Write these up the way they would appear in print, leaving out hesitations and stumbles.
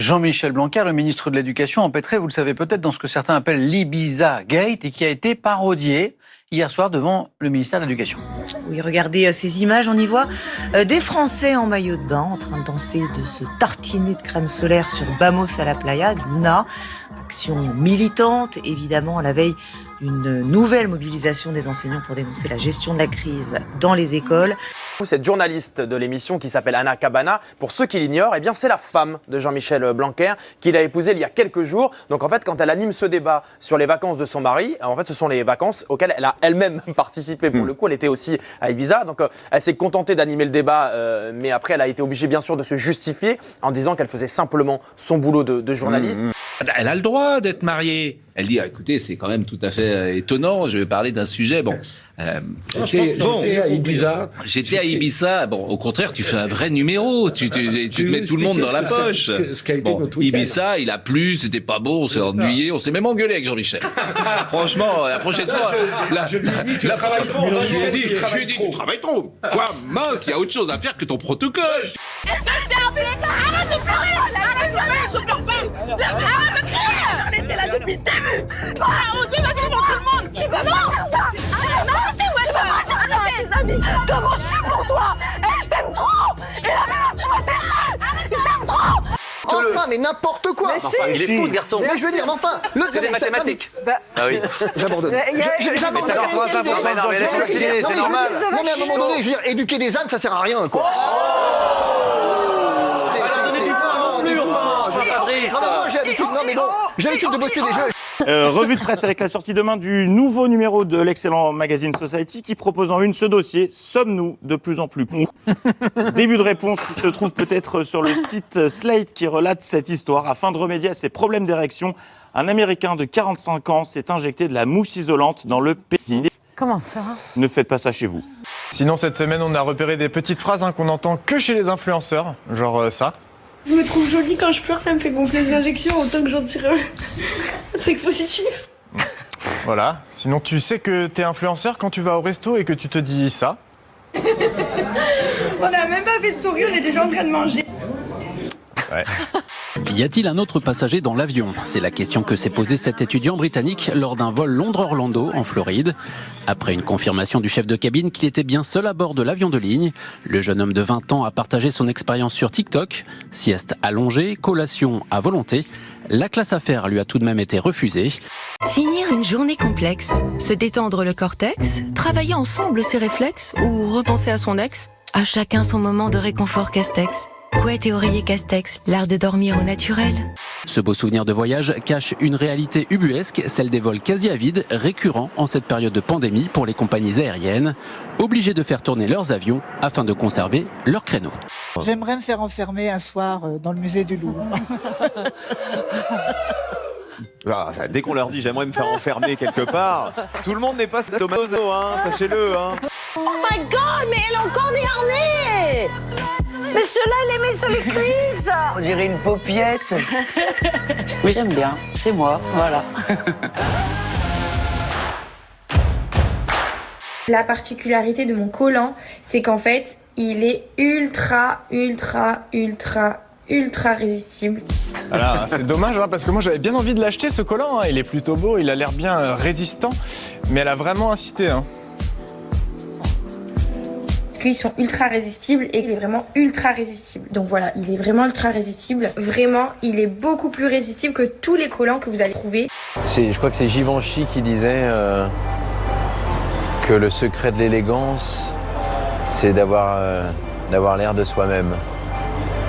Jean-Michel Blanquer, le ministre de l'Éducation, empêtré, vous le savez peut-être, dans ce que certains appellent l'Ibiza Gate et qui a été parodié hier soir devant le ministère de l'Éducation. Oui, regardez ces images, on y voit des Français en maillot de bain en train de danser, de se tartiner de crème solaire sur Vamos à la Playa, Luna. Action militante, évidemment, à la veille d'une nouvelle mobilisation des enseignants pour dénoncer la gestion de la crise dans les écoles. Cette journaliste de l'émission qui s'appelle Anna Cabana, pour ceux qui l'ignorent, eh bien c'est la femme de Jean-Michel Blanquer qu'il a épousée il y a quelques jours. Donc en fait, quand elle anime ce débat sur les vacances de son mari, en fait ce sont les vacances auxquelles elle a elle-même participé pour le coup. Elle était aussi à Ibiza, donc elle s'est contentée d'animer le débat, mais après elle a été obligée bien sûr de se justifier en disant qu'elle faisait simplement son boulot de journaliste. Elle a le droit d'être mariée. Elle dit, écoutez, c'est quand même tout à fait étonnant, je vais parler d'un sujet, J'étais à Ibiza. J'étais à Ibiza. Bon, au contraire, tu fais un vrai numéro. Tu te mets tout le monde dans la poche. Ce qu'a été notre week-end. Ibiza, il a plu, c'était pas beau, on s'est ennuyé, on s'est même engueulé avec Jean-Michel. Franchement, la prochaine fois. Je lui ai dit, tu travailles trop. Je lui ai dit, tu travailles trop. Quoi, mince, il y a autre chose à faire que ton protocole. Arrête de pleurer! Arrête de crier! On était là depuis le début! On te va devant tout le monde! Tu peux pas faire ça! Arrêtez, wesh! Arrêtez, les amis! Comment je suis pour toi? Je t'aime trop! Et la vie, tu vas t'aimer! Je t'aime trop! Enfin, mais n'importe quoi! Enfin, il est fou ce garçon! Mais je veux dire, mais enfin, l'autre c'est des mathématiques! Ah oui! J'abandonne. J'abandonne. Alors toi, ça c'est normal! Non, mais à un moment donné, je veux dire, éduquer des ânes, ça sert à rien, quoi! J'ai l'habitude de bosser des jeux. Revue de presse avec la sortie demain du nouveau numéro de l'excellent magazine Society qui propose en une ce dossier. Sommes-nous de plus en plus cons? Début de réponse qui se trouve peut-être sur le site Slate qui relate cette histoire. Afin de remédier à ces problèmes d'érection, un Américain de 45 ans s'est injecté de la mousse isolante dans le pénis. Comment ça? Ne faites pas ça chez vous. Sinon, cette semaine, on a repéré des petites phrases qu'on entend que chez les influenceurs, genre ça. Je me trouve jolie quand je pleure, ça me fait gonfler les injections, autant que j'en tire un truc positif. Voilà. Sinon, tu sais que t'es influenceur quand tu vas au resto et que tu te dis ça. On n'a même pas fait de souris, on est déjà en train de manger. Ouais. Y a-t-il un autre passager dans l'avion? C'est la question que s'est posée cet étudiant britannique lors d'un vol Londres-Orlando en Floride. Après une confirmation du chef de cabine qu'il était bien seul à bord de l'avion de ligne, le jeune homme de 20 ans a partagé son expérience sur TikTok. Sieste allongée, collation à volonté. La classe affaires lui a tout de même été refusée. Finir une journée complexe, se détendre le cortex, travailler ensemble ses réflexes ou repenser à son ex. À chacun son moment de réconfort Castex. Couette et oreiller Castex, l'art de dormir au naturel. Ce beau souvenir de voyage cache une réalité ubuesque, celle des vols quasi à vide, récurrents en cette période de pandémie pour les compagnies aériennes, obligées de faire tourner leurs avions afin de conserver leur créneau. J'aimerais me faire enfermer un soir dans le musée du Louvre. Dès qu'on leur dit j'aimerais me faire enfermer quelque part, tout le monde n'est pas Tomaso, sachez-le. Oh my god, mais elle a encore des harnais! Mais ceux-là, elle les met sur les cuisses! On dirait une paupiette. Oui, j'aime bien. C'est moi, voilà. La particularité de mon collant, c'est qu'en fait, il est ultra résistible. Voilà, c'est dommage parce que moi j'avais bien envie de l'acheter ce collant. Il est plutôt beau, il a l'air bien résistant, mais elle a vraiment insisté. Ils sont ultra résistibles et il est vraiment ultra résistible. Donc voilà, il est vraiment ultra résistible. Vraiment, il est beaucoup plus résistible que tous les collants que vous allez trouver. Je crois que c'est Givenchy qui disait que le secret de l'élégance, c'est d'avoir l'air de soi-même.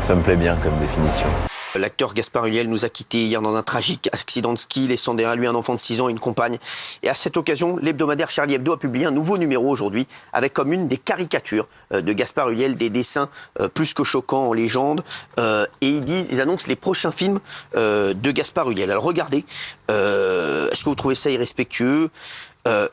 Ça me plaît bien comme définition. L'acteur Gaspard Ulliel nous a quittés hier dans un tragique accident de ski, laissant derrière lui un enfant de 6 ans et une compagne. Et à cette occasion, l'hebdomadaire Charlie Hebdo a publié un nouveau numéro aujourd'hui, avec comme une des caricatures de Gaspard Ulliel, des dessins plus que choquants en légende. Et ils annoncent les prochains films de Gaspard Ulliel. Alors regardez, est-ce que vous trouvez ça irrespectueux ?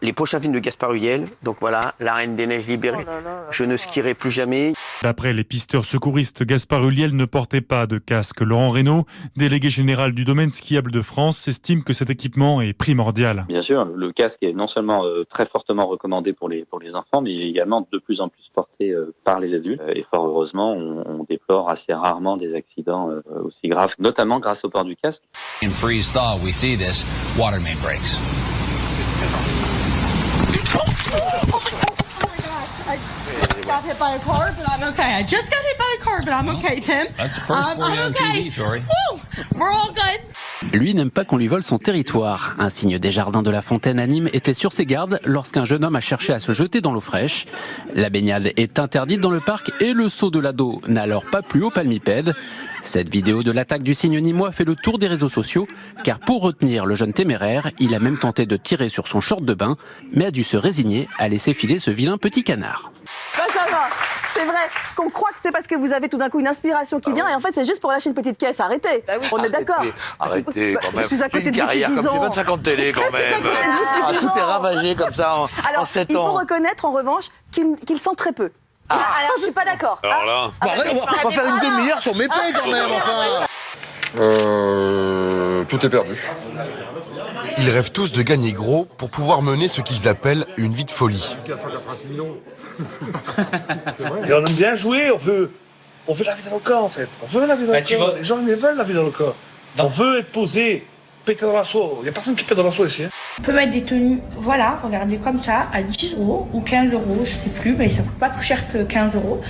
Les prochains films de Gaspard Ulliel, donc voilà, La Reine des Neiges libérée, Je ne skierai plus jamais. D'après les pisteurs secouristes, Gaspard Ulliel ne portait pas de casque. Laurent Reynaud, délégué général du domaine skiable de France, estime que cet équipement est primordial. Bien sûr, le casque est non seulement très fortement recommandé pour les enfants, mais il est également de plus en plus porté par les adultes. Et fort heureusement, on déplore assez rarement des accidents aussi graves, notamment grâce au port du casque. In freeze thaw, we see this. Water main breaks. Got hit by a car, but I'm okay. I just got hit by a car, but I'm okay, Tim. That's the first for you on TV, Tori. Woo! We're all good. Lui n'aime pas qu'on lui vole son territoire. Un signe des jardins de la Fontaine à Nîmes était sur ses gardes lorsqu'un jeune homme a cherché à se jeter dans l'eau fraîche. La baignade est interdite dans le parc et le saut de l'ado n'a alors pas plu au palmipède. Cette vidéo de l'attaque du cygne nîmois fait le tour des réseaux sociaux, car pour retenir le jeune téméraire, il a même tenté de tirer sur son short de bain, mais a dû se résigner à laisser filer ce vilain petit canard. Benjamin, c'est vrai qu'on croit que c'est parce que vous avez tout d'un coup une inspiration qui vient et en fait c'est juste pour lâcher une petite caisse. Arrêtez, on est d'accord. Arrêtez quand même. Je suis à côté de vous depuis 10 ans. Comme 25 ans de télé quand même. Tout est ravagé comme ça en 7 ans. Il faut reconnaître en revanche qu'il sent très peu. Alors je suis pas d'accord. Alors là... on va faire une demi-heure sur mes paix quand même, enfin. Tout est perdu. Ils rêvent tous de gagner gros pour pouvoir mener ce qu'ils appellent une vie de folie. Et on aime bien jouer, on veut la vie dans le corps en fait. On veut la vie dans le corps. Les gens ils veulent la vie dans le corps. On veut être posé, péter dans la soie. Il n'y a personne qui pète dans la soie ici. On peut mettre des tenues, voilà, regardez comme ça, à 10 € ou 15 €, je sais plus, mais ça coûte pas plus cher que 15 €.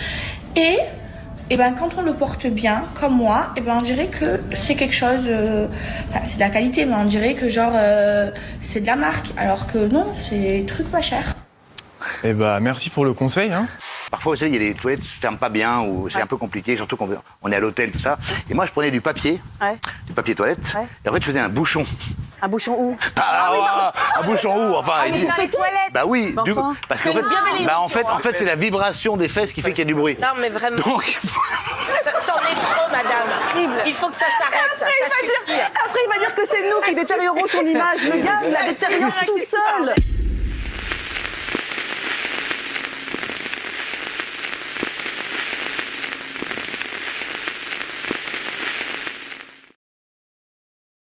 Et ben, quand on le porte bien, comme moi, et ben, on dirait que c'est quelque chose, c'est de la qualité, mais on dirait que genre, c'est de la marque, alors que non, c'est des trucs pas chers. Eh ben, merci pour le conseil, hein. Parfois, vous savez, il y a des toilettes qui ne se ferment pas bien ou c'est un peu compliqué, surtout quand on est à l'hôtel, tout ça. Et moi, je prenais du papier toilette, et en fait, je faisais un bouchon. Un bouchon où? Un bouchon où? Enfin, bah oui, enfin, parce qu'en fait, c'est la vibration des fesses qui fait qu'il y a du bruit. Non, mais vraiment. Donc... ça en est trop, madame. Il faut que ça s'arrête. Après, il va dire que c'est nous qui détériorons son image. Le gars, il la détériore tout seul.